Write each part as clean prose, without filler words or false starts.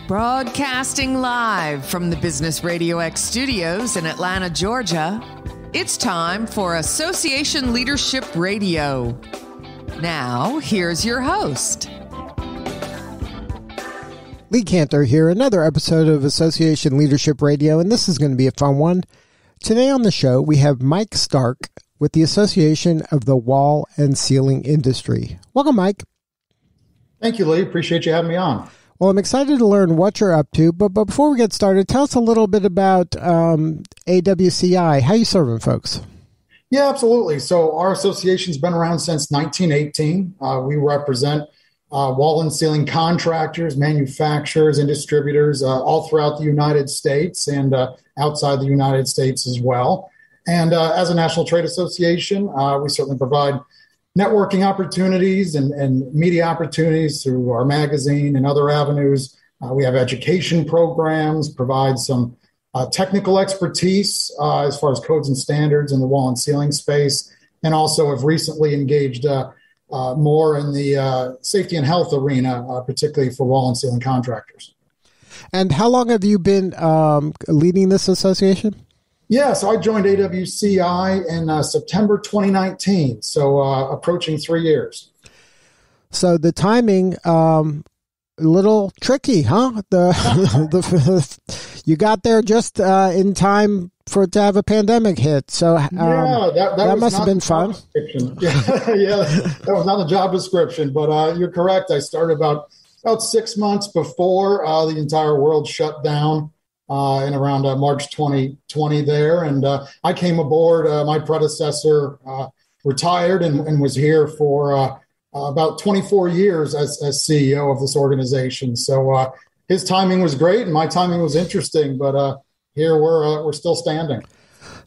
Broadcasting live from the Business RadioX studios in Atlanta, Georgia, it's time for Association Leadership Radio. Now, here's your host. Lee Cantor here, another episode of Association Leadership Radio, and this is going to be a fun one. Today on the show, we have Mike Stark with the Association of the Wall and Ceiling Industry. Welcome, Mike. Thank you, Lee. Appreciate you having me on. Well, I'm excited to learn what you're up to, but before we get started, tell us a little bit about AWCI. How are you serving folks? Yeah, absolutely. So our association's been around since 1918. We represent wall and ceiling contractors, manufacturers, and distributors all throughout the United States and outside the United States as well. And as a national trade association, we certainly provide networking opportunities and media opportunities through our magazine and other avenues. We have education programs, provide some technical expertise as far as codes and standards in the wall and ceiling space, and also have recently engaged more in the safety and health arena, particularly for wall and ceiling contractors. And how long have you been leading this association? Yeah, so I joined AWCI in September 2019, so approaching 3 years. So the timing, a little tricky, huh? You got there just in time for it to have a pandemic hit. So that must have been fun. Yeah, that was not the job description, but you're correct. I started about 6 months before the entire world shut down. In around March 2020 there. And I came aboard, my predecessor retired and was here for about 24 years as CEO of this organization. So his timing was great and my timing was interesting, but here we're still standing.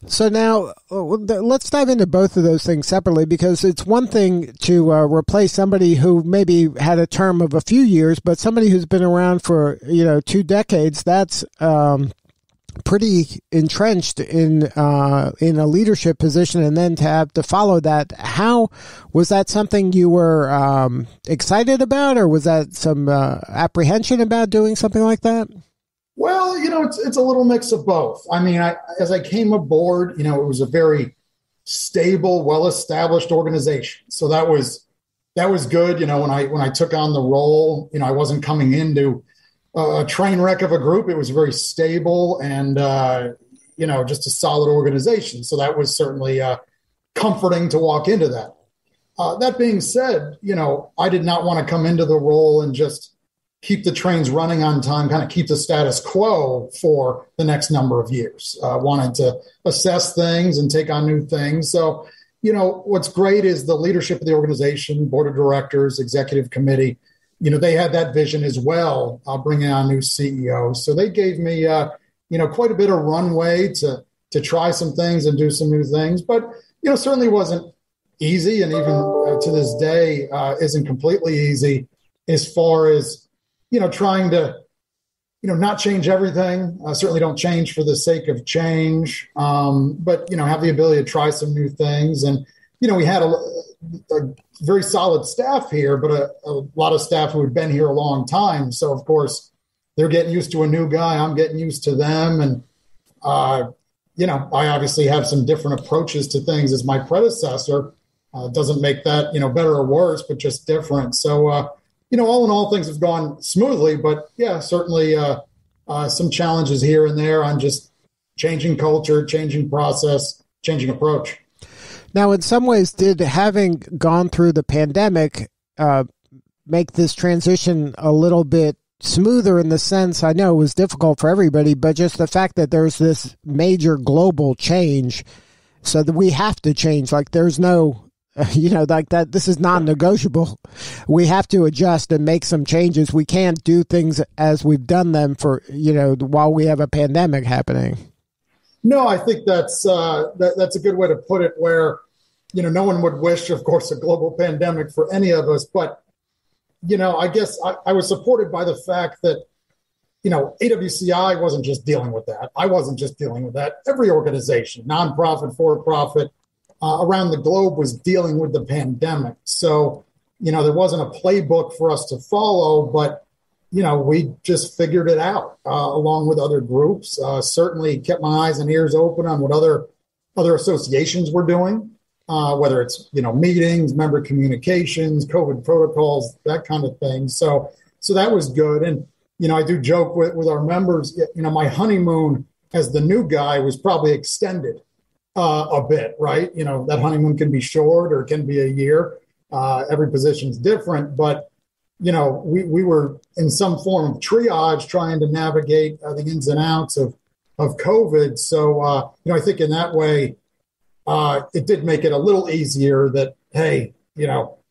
So now let's dive into both of those things separately, because it's one thing to replace somebody who maybe had a term of a few years, but somebody who's been around for 2 decades. That's pretty entrenched in a leadership position, and then to have to follow that. How was that something you were excited about, or was that some apprehension about doing something like that? Well, it's a little mix of both. I mean, as I came aboard, it was a very stable, well-established organization. So that was good. When I took on the role, I wasn't coming into a train wreck of a group. It was very stable and, just a solid organization. So that was certainly comforting to walk into that. That being said, I did not want to come into the role and just keep the trains running on time, kind of keep the status quo for the next number of years. Wanted to assess things and take on new things. So, what's great is the leadership of the organization, board of directors, executive committee, they had that vision as well, bringing on new CEOs. So they gave me, quite a bit of runway to try some things and do some new things. But, certainly wasn't easy. And even to this day, isn't completely easy as far as, trying to, not change everything. Certainly don't change for the sake of change, but, have the ability to try some new things. And, we had a very solid staff here, but a lot of staff who had been here a long time. So, of course, they're getting used to a new guy. I'm getting used to them. And, I obviously have some different approaches to things as my predecessor. Doesn't make that, better or worse, but just different. So, all in all, things have gone smoothly, but yeah, certainly some challenges here and there on just changing culture, changing process, changing approach. Now, in some ways, did having gone through the pandemic make this transition a little bit smoother in the sense, I know it was difficult for everybody, but just the fact that there's this major global change so that we have to change, like there's no like that, this is non-negotiable. We have to adjust and make some changes. We can't do things as we've done them for, while we have a pandemic happening. No, I think that's a good way to put it, where, no one would wish, of course, a global pandemic for any of us. But, I guess I was supported by the fact that, AWCI wasn't just dealing with that. I wasn't just dealing with that. Every organization, nonprofit, for-profit, around the globe was dealing with the pandemic. So, there wasn't a playbook for us to follow, but we just figured it out along with other groups. Certainly kept my eyes and ears open on what other associations were doing, whether it's, meetings, member communications, COVID protocols, that kind of thing. So that was good. And, I do joke with our members, my honeymoon as the new guy was probably extended a bit, right? That honeymoon can be short or it can be a year. Every position's different, but we were in some form of triage trying to navigate the ins and outs of COVID. So, I think in that way, it did make it a little easier that, hey,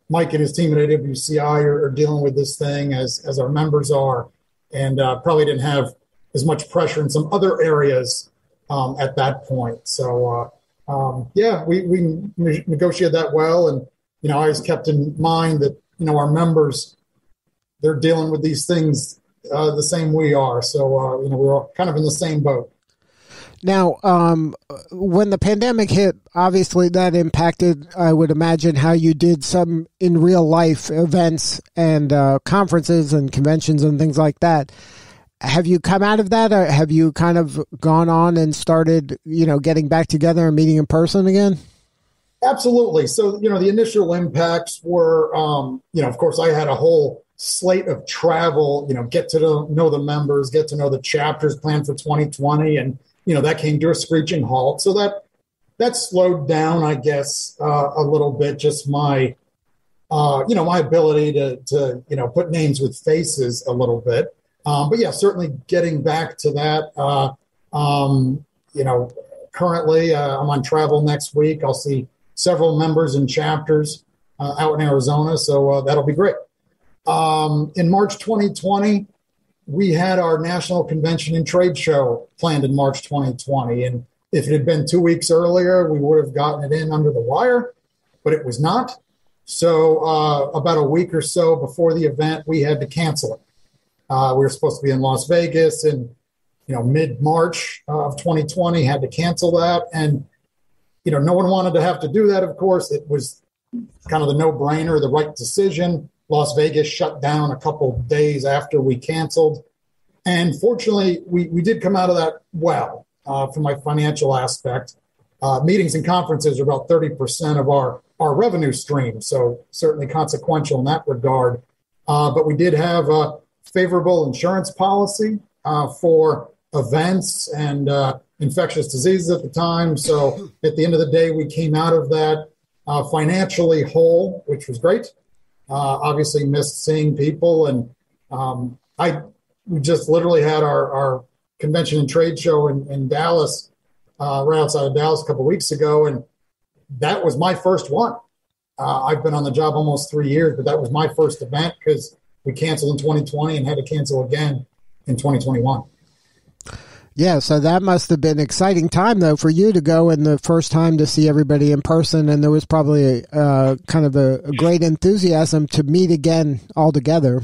Mike and his team at AWCI are dealing with this thing as our members are, and probably didn't have as much pressure in some other areas at that point. So, we negotiated that well. And, I always kept in mind that, our members, they're dealing with these things the same we are. So, we're all kind of in the same boat. Now, when the pandemic hit, obviously that impacted, I would imagine, how you did some in real life events and conferences and conventions and things like that. Have you come out of that, or have you kind of gone on and started, getting back together and meeting in person again? Absolutely. So, the initial impacts were, of course, I had a whole slate of travel, get to know the members, get to know the chapters planned for 2020. And, that came to a screeching halt. So that slowed down, I guess, a little bit, just my, my ability to put names with faces a little bit. But yeah, certainly getting back to that, currently I'm on travel next week. I'll see several members and chapters out in Arizona. So that'll be great. In March 2020, we had our national convention and trade show planned in March 2020. And if it had been 2 weeks earlier, we would have gotten it in under the wire, but it was not. So about a week or so before the event, we had to cancel it. We were supposed to be in Las Vegas in, mid-March of 2020, had to cancel that. And, no one wanted to have to do that, of course. It was kind of the no-brainer, the right decision. Las Vegas shut down a couple of days after we canceled. And fortunately, we did come out of that well from my financial aspect. Meetings and conferences are about 30% of our revenue stream, so certainly consequential in that regard. But we did have a favorable insurance policy for events and infectious diseases at the time. So at the end of the day, we came out of that financially whole, which was great. Obviously missed seeing people. And we just literally had our convention and trade show in Dallas, right outside of Dallas a couple of weeks ago. And that was my first one. I've been on the job almost 3 years, but that was my first event because we canceled in 2020 and had to cancel again in 2021. Yeah, so that must have been an exciting time, though, for you to go and the first time to see everybody in person. And there was probably kind of a great enthusiasm to meet again all together.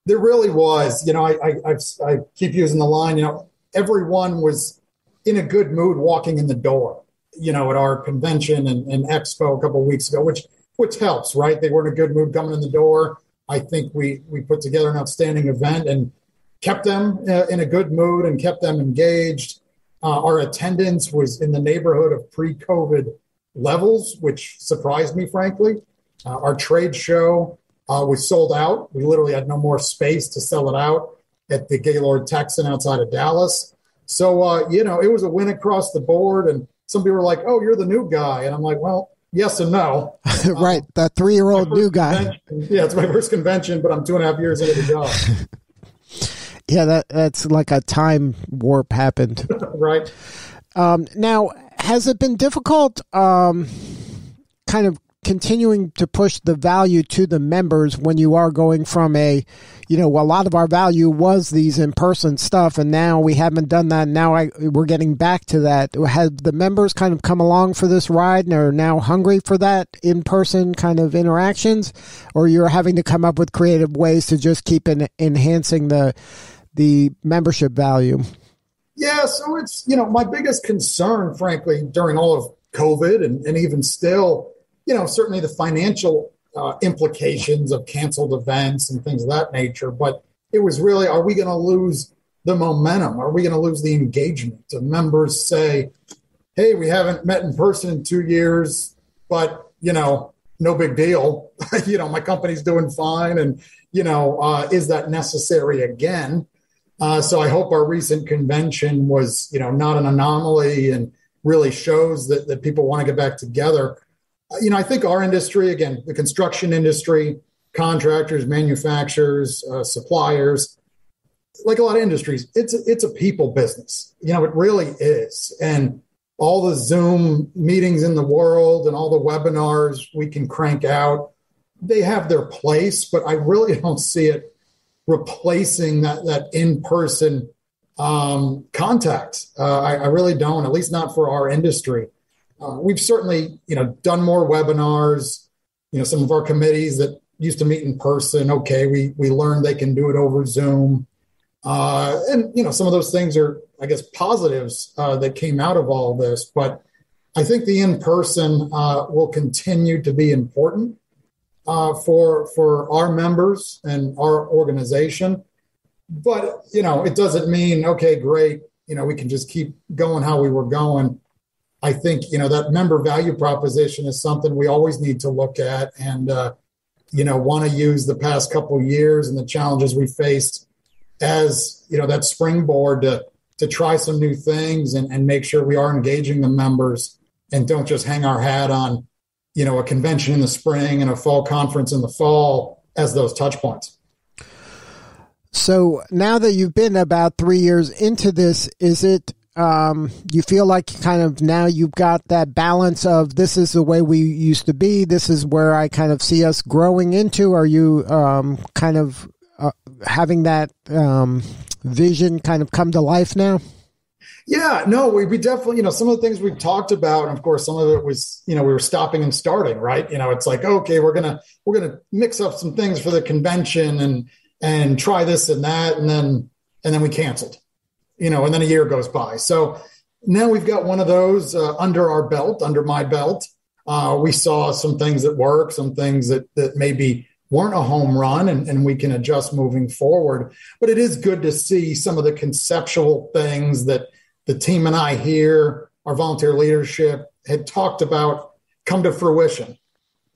There really was. I keep using the line, everyone was in a good mood walking in the door, at our convention and expo a couple of weeks ago, which helps, right? They were in a good mood coming in the door. I think we put together an outstanding event and kept them in a good mood and kept them engaged. Our attendance was in the neighborhood of pre-COVID levels, which surprised me, frankly. Our trade show was sold out. We literally had no more space to sell it out at the Gaylord Texan outside of Dallas. So, it was a win across the board. And some people were like, oh, you're the new guy. And I'm like, well, yes and no. Right. That 3-year-old new guy. Yeah, it's my first convention, but I'm 2.5 years into the job. Yeah, that's like a time warp happened. Right. Now, has it been difficult kind of continuing to push the value to the members when you are going from a lot of our value was these in-person stuff, and now we haven't done that. Now we're getting back to that. Have the members kind of come along for this ride and are now hungry for that in-person kind of interactions, or you're having to come up with creative ways to just keep enhancing the membership value? Yeah, so it's, my biggest concern, frankly, during all of COVID and even still, certainly the financial implications of canceled events and things of that nature. But, it was really, are we going to lose the momentum? Are we going to lose the engagement? The members say, hey, we haven't met in person in 2 years, but, no big deal. My company's doing fine. And, is that necessary again? So I hope our recent convention was, not an anomaly and really shows that people want to get back together. I think our industry, again, the construction industry, contractors, manufacturers, suppliers, like a lot of industries, it's a people business. It really is. And all the Zoom meetings in the world and all the webinars we can crank out, they have their place, but I really don't see it replacing that in-person contact. I really don't, at least not for our industry. We've certainly, done more webinars. Some of our committees that used to meet in person, okay, we learned they can do it over Zoom. And some of those things are, I guess, positives that came out of all of this. But I think the in-person will continue to be important for our members and our organization. But, it doesn't mean, okay, great, we can just keep going how we were going. I think, that member value proposition is something we always need to look at and, want to use the past couple of years and the challenges we faced as, that springboard to try some new things and make sure we are engaging the members and don't just hang our hat on, a convention in the spring and a fall conference in the fall as those touch points. So now that you've been about 3 years into this, is it, you feel like kind of now you've got that balance of this is the way we used to be, this is where I kind of see us growing into? Are you kind of having that vision kind of come to life now? Yeah, no, we definitely, some of the things we've talked about, and of course, some of it was, we were stopping and starting, right? It's like, okay, we're going to mix up some things for the convention and try this and that. And then we canceled, and then a year goes by. So now we've got one of those under our belt, under my belt. We saw some things that work, some things that maybe weren't a home run, and we can adjust moving forward. But it is good to see some of the conceptual things that the team and I here, our volunteer leadership, had talked about come to fruition.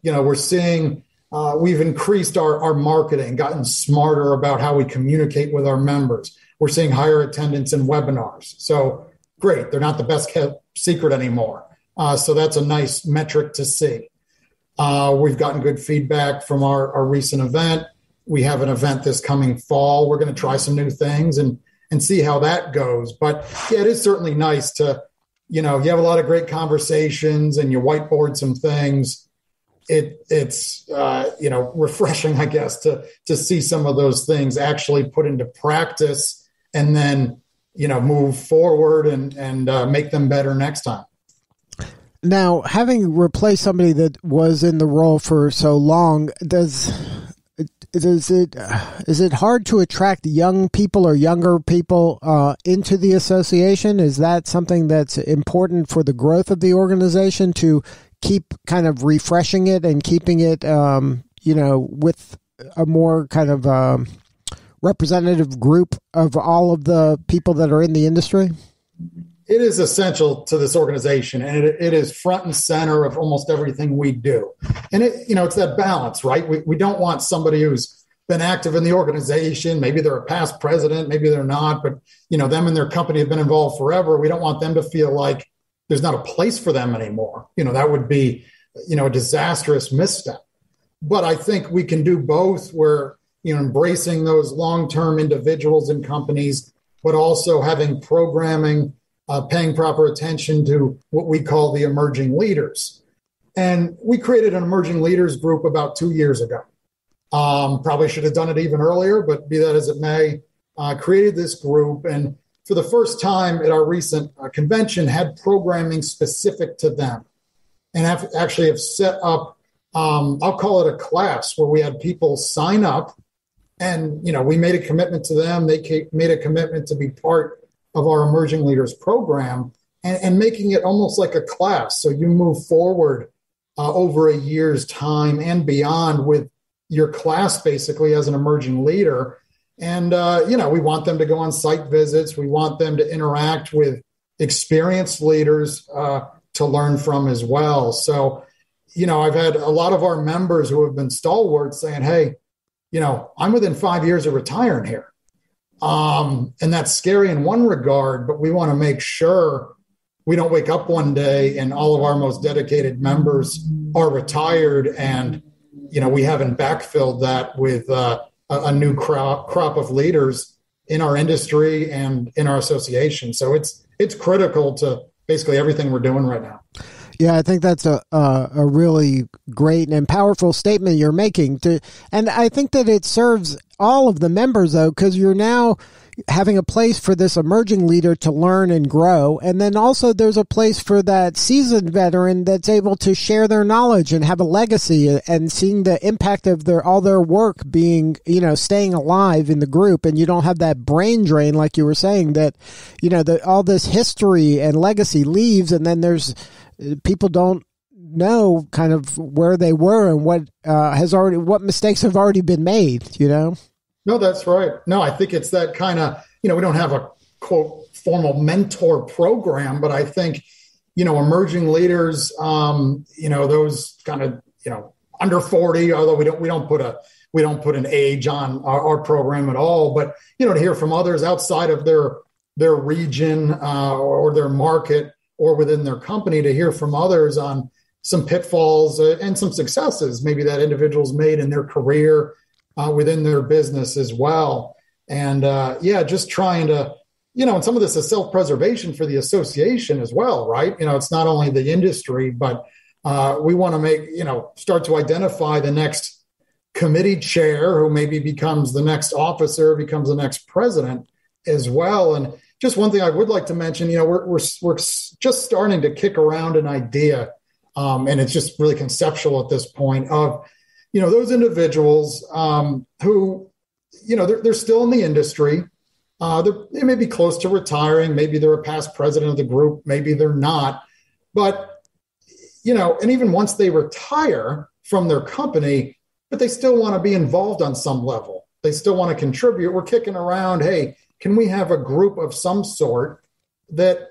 We're seeing we've increased our marketing, gotten smarter about how we communicate with our members. We're seeing higher attendance in webinars. So great, they're not the best kept secret anymore. So that's a nice metric to see. We've gotten good feedback from our recent event. We have an event this coming fall. We're going to try some new things and see how that goes. But yeah, it is certainly nice to, you have a lot of great conversations and you whiteboard some things. It's refreshing, I guess, to see some of those things actually put into practice and then, move forward and make them better next time. Now, having replaced somebody that was in the role for so long, is it hard to attract young people or younger people into the association? Is that something that's important for the growth of the organization to keep kind of refreshing it and keeping it, with a more kind of representative group of all of the people that are in the industry? It is essential to this organization, and it is front and center of almost everything we do. And it's that balance, right? We don't want somebody who's been active in the organization. Maybe they're a past president, maybe they're not, but them and their company have been involved forever. We don't want them to feel like there's not a place for them anymore. That would be, a disastrous misstep. But I think we can do both. We're, embracing those long-term individuals and companies, but also having programming, paying proper attention to what we call the emerging leaders. And we created an emerging leaders group about 2 years ago. Probably should have done it even earlier, but be that as it may, created this group. And for the first time at our recent convention, had programming specific to them. And have set up, I'll call it a class where we had people sign up and, we made a commitment to them. They made a commitment to be part of our emerging leaders program and making it almost like a class. So you move forward over a year's time and beyond with your class basically as an emerging leader. And, we want them to go on site visits. We want them to interact with experienced leaders to learn from as well. So, I've had a lot of our members who have been stalwarts saying, hey, I'm within 5 years of retiring here. And that's scary in one regard, but we want to make sure we don't wake up one day and all of our most dedicated members are retired and, we haven't backfilled that with a new crop of leaders in our industry and in our association. So it's critical to basically everything we're doing right now. Yeah, I think that's a really great and powerful statement you're making. And I think that it serves all of the members, though, because you're now having a place for this emerging leader to learn and grow. And then also there's a place for that seasoned veteran that's able to share their knowledge and have a legacy and seeing the impact of all their work being, staying alive in the group. And you don't have that brain drain, like you were saying, that, all this history and legacy leaves. And then people don't know kind of where they were and what mistakes have already been made, No, that's right. No, I think it's that kind of, we don't have a quote formal mentor program, but I think, emerging leaders, those kind of, under 40, although we don't put an age on our program at all, but, to hear from others outside of their region or their market or within their company, to hear from others on some pitfalls and some successes maybe that individuals made in their career, within their business as well. And just trying to, and some of this is self-preservation for the association as well, right? It's not only the industry, but we want to start to identify the next committee chair who maybe becomes the next officer, becomes the next president as well. And just one thing I would like to mention, we're just starting to kick around an idea, and it's just really conceptual at this point of, those individuals who, they're still in the industry. They may be close to retiring. Maybe they're a past president of the group. Maybe they're not. But, and even once they retire from their company, but they still want to be involved on some level. They still want to contribute. We're kicking around, hey, can we have a group of some sort that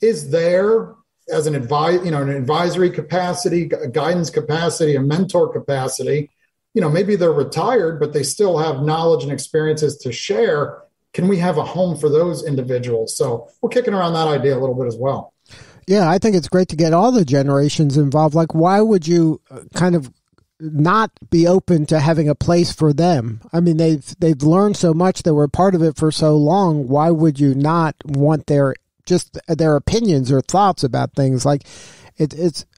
is there as an advisory capacity, a guidance capacity, a mentor capacity? Maybe they're retired, but they still have knowledge and experiences to share. Can we have a home for those individuals? So we're kicking around that idea a little bit as well. Yeah, I think it's great to get all the generations involved. Like, why would you kind of not be open to having a place for them? I mean, they've learned so much. They were part of it for so long. Why would you not want their opinions or thoughts about things? Like,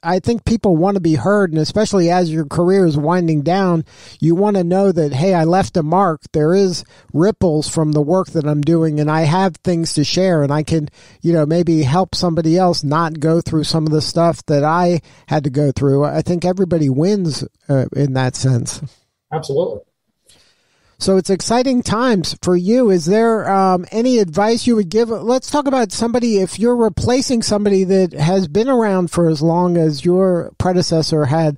I think people want to be heard, and especially as your career is winding down, you want to know that, hey, I left a mark. There is ripples from the work that I'm doing, and I have things to share, and I can, maybe help somebody else not go through some of the stuff that I had to go through. I think everybody wins in that sense. Absolutely. So it's exciting times for you. Is there any advice you would give? Let's talk about somebody, if you're replacing somebody that has been around for as long as your predecessor had,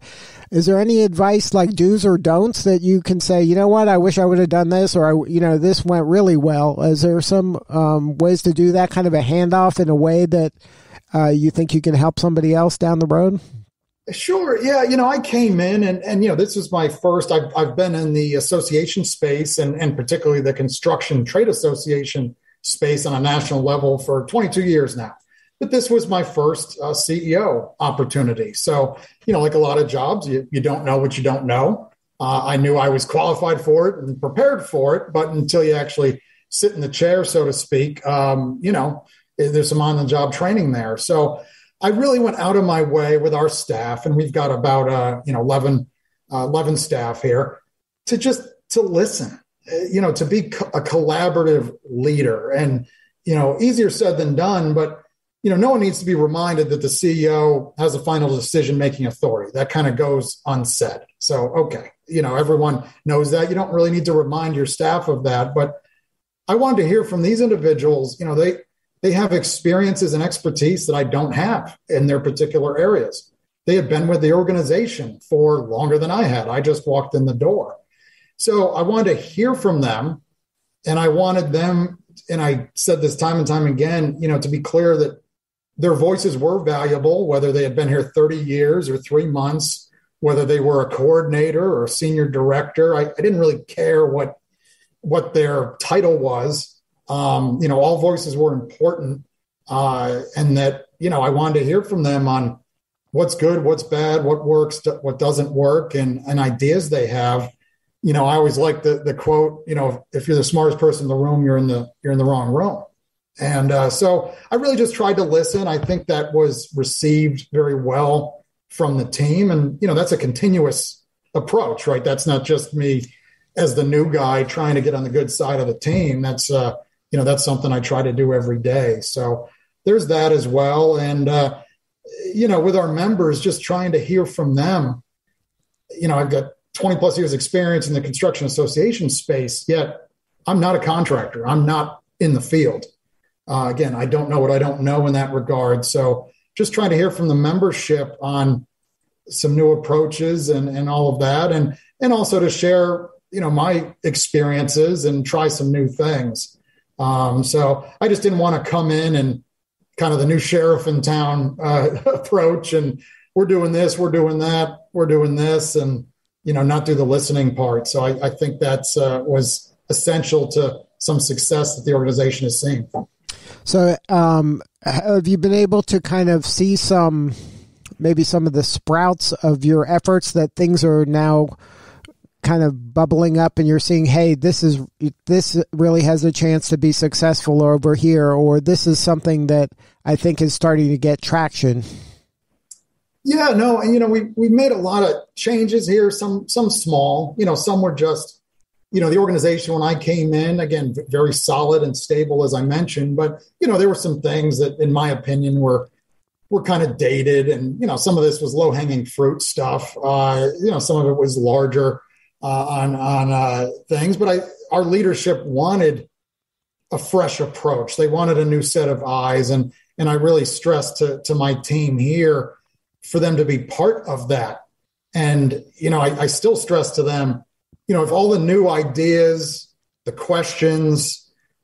is there any advice like do's or don'ts that you can say, you know what, I wish I would have done this, or, this went really well? Is there some ways to do that kind of a handoff in a way that you think you can help somebody else down the road? Sure. Yeah. I came in and this was my first, I've been in the association space and particularly the construction trade association space on a national level for 22 years now. But this was my first CEO opportunity. So, like a lot of jobs, you don't know what you don't know. I knew I was qualified for it and prepared for it, but until you actually sit in the chair, so to speak, there's some on-the-job training there. So I really went out of my way with our staff, and we've got about 11 staff here, to listen, to be a collaborative leader. And easier said than done, but no one needs to be reminded that the CEO has a final decision-making authority. That kind of goes unsaid. So okay, everyone knows that. You don't really need to remind your staff of that. But I wanted to hear from these individuals. They have experiences and expertise that I don't have in their particular areas. They had been with the organization for longer than I had. I just walked in the door. So I wanted to hear from them And I wanted them, and I said this time and time again, to be clear that their voices were valuable, whether they had been here 30 years or 3 months, whether they were a coordinator or a senior director. I didn't really care what their title was. All voices were important. And that, I wanted to hear from them on what's good, what's bad, what works, what doesn't work, and ideas they have. I always like the quote, if you're the smartest person in the room, you're in the wrong room. And so I really just tried to listen. I think that was received very well from the team. And, that's a continuous approach, right? That's not just me as the new guy trying to get on the good side of the team. That's, that's something I try to do every day. So there's that as well. And, with our members, just trying to hear from them. I've got 20 plus years experience in the construction association space, yet I'm not a contractor. I'm not in the field. Again, I don't know what I don't know in that regard. So just trying to hear from the membership on some new approaches and all of that. And also to share, my experiences and try some new things. So I just didn't want to come in and kind of the new sheriff in town approach. And we're doing this, we're doing that, we're doing this, and, not do the listening part. So I think that's was essential to some success that the organization has seen. So have you been able to kind of see maybe some of the sprouts of your efforts, that things are now kind of bubbling up and you're seeing, hey, this really has a chance to be successful over here, or this is something that I think is starting to get traction? Yeah, no, and we made a lot of changes here, some small, some were just, the organization when I came in, again, very solid and stable, as I mentioned, but, there were some things that, in my opinion, were kind of dated. And, some of this was low hanging fruit stuff. Some of it was larger on things, but our leadership wanted a fresh approach. They wanted a new set of eyes. And I really stressed to my team here for them to be part of that. And, I still stress to them, if all the new ideas, the questions,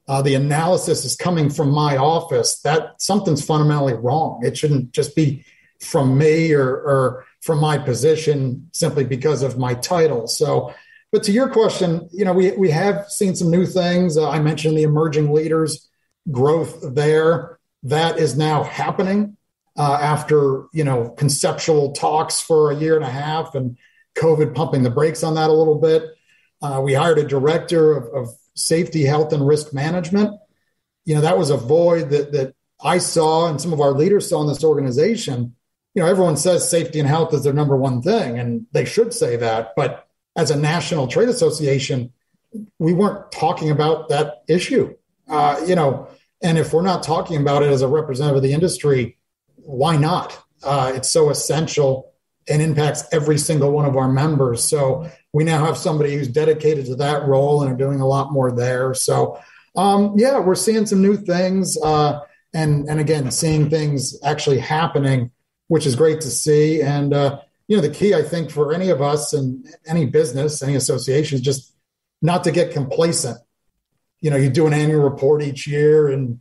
the analysis is coming from my office, that something's fundamentally wrong. It shouldn't just be from me or from my position simply because of my title. So, but to your question, we have seen some new things. I mentioned the emerging leaders growth there. That is now happening after, conceptual talks for a year and a half and COVID pumping the brakes on that a little bit. We hired a director of safety, health, and risk management. That was a void that I saw and some of our leaders saw in this organization. Everyone says safety and health is their number one thing, and they should say that. But as a national trade association, we weren't talking about that issue. And if we're not talking about it as a representative of the industry, why not? It's so essential and impacts every single one of our members. So we now have somebody who's dedicated to that role and are doing a lot more there. So, we're seeing some new things and again, seeing things actually happening, which is great to see. And, the key, I think, for any of us and any business, any association is just not to get complacent. You do an annual report each year and,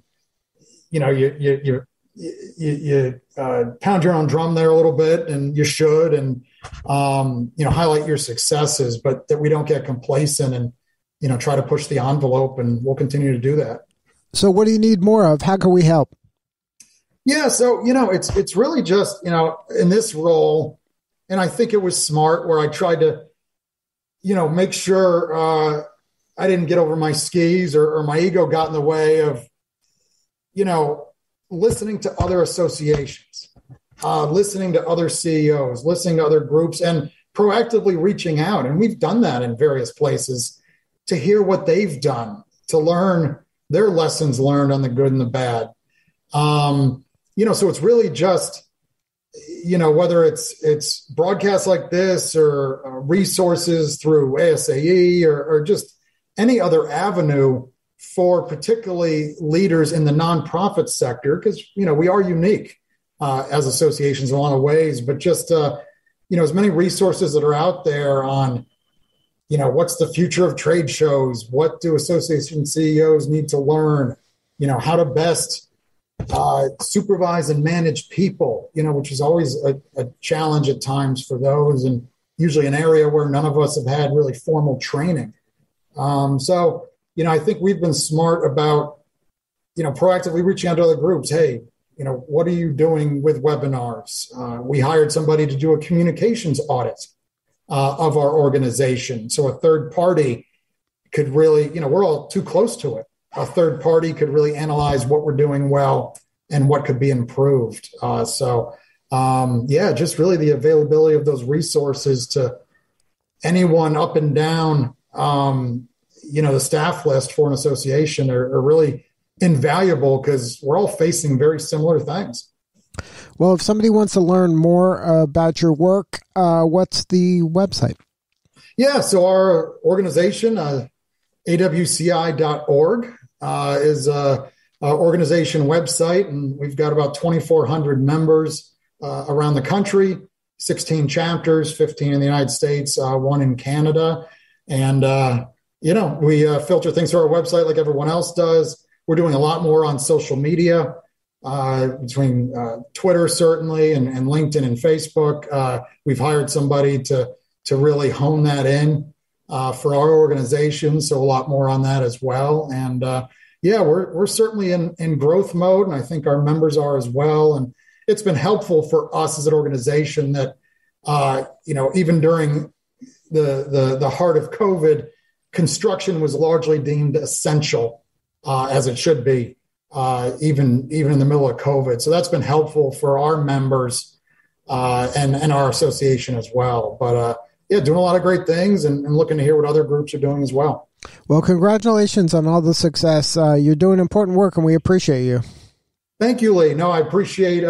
you pound your own drum there a little bit, and you should, and, highlight your successes, but that we don't get complacent and, try to push the envelope, and we'll continue to do that. So what do you need more of? How can we help? Yeah. So, it's really just, in this role, and I think it was smart where I tried to, make sure I didn't get over my skis or my ego got in the way of, listening to other associations, listening to other CEOs, listening to other groups, and proactively reaching out. And we've done that in various places to hear what they've done, to learn their lessons learned on the good and the bad. So it's really just, whether it's broadcasts like this or resources through ASAE or just any other avenue for particularly leaders in the nonprofit sector, because, we are unique as associations in a lot of ways, but just, as many resources that are out there on, what's the future of trade shows? What do association CEOs need to learn? How to best supervise and manage people, which is always a challenge at times for those, and usually an area where none of us have had really formal training. So, I think we've been smart about, proactively reaching out to other groups. Hey, what are you doing with webinars? We hired somebody to do a communications audit of our organization. So a third party could really, we're all too close to it. A third party could really analyze what we're doing well and what could be improved. Just really the availability of those resources to anyone up and down, the staff list for an association are really invaluable because we're all facing very similar things. Well, if somebody wants to learn more about your work, what's the website? Yeah, so our organization, AWCI.org, is our organization website, and we've got about 2,400 members around the country, 16 chapters, 15 in the United States, one in Canada. And, we filter things through our website like everyone else does. We're doing a lot more on social media, between Twitter, certainly, and LinkedIn and Facebook. We've hired somebody to really hone that in for our organization. So a lot more on that as well. And we're certainly in growth mode, and I think our members are as well. And it's been helpful for us as an organization that, even during the heart of COVID, construction was largely deemed essential, as it should be, even in the middle of COVID. So that's been helpful for our members and our association as well. But doing a lot of great things and looking to hear what other groups are doing as well. Well, congratulations on all the success. You're doing important work, and we appreciate you. Thank you, Lee. No, I appreciate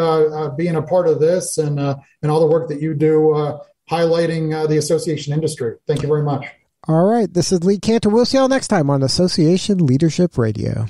being a part of this and all the work that you do highlighting the association industry. Thank you very much. All right. This is Lee Cantor. We'll see you all next time on Association Leadership Radio.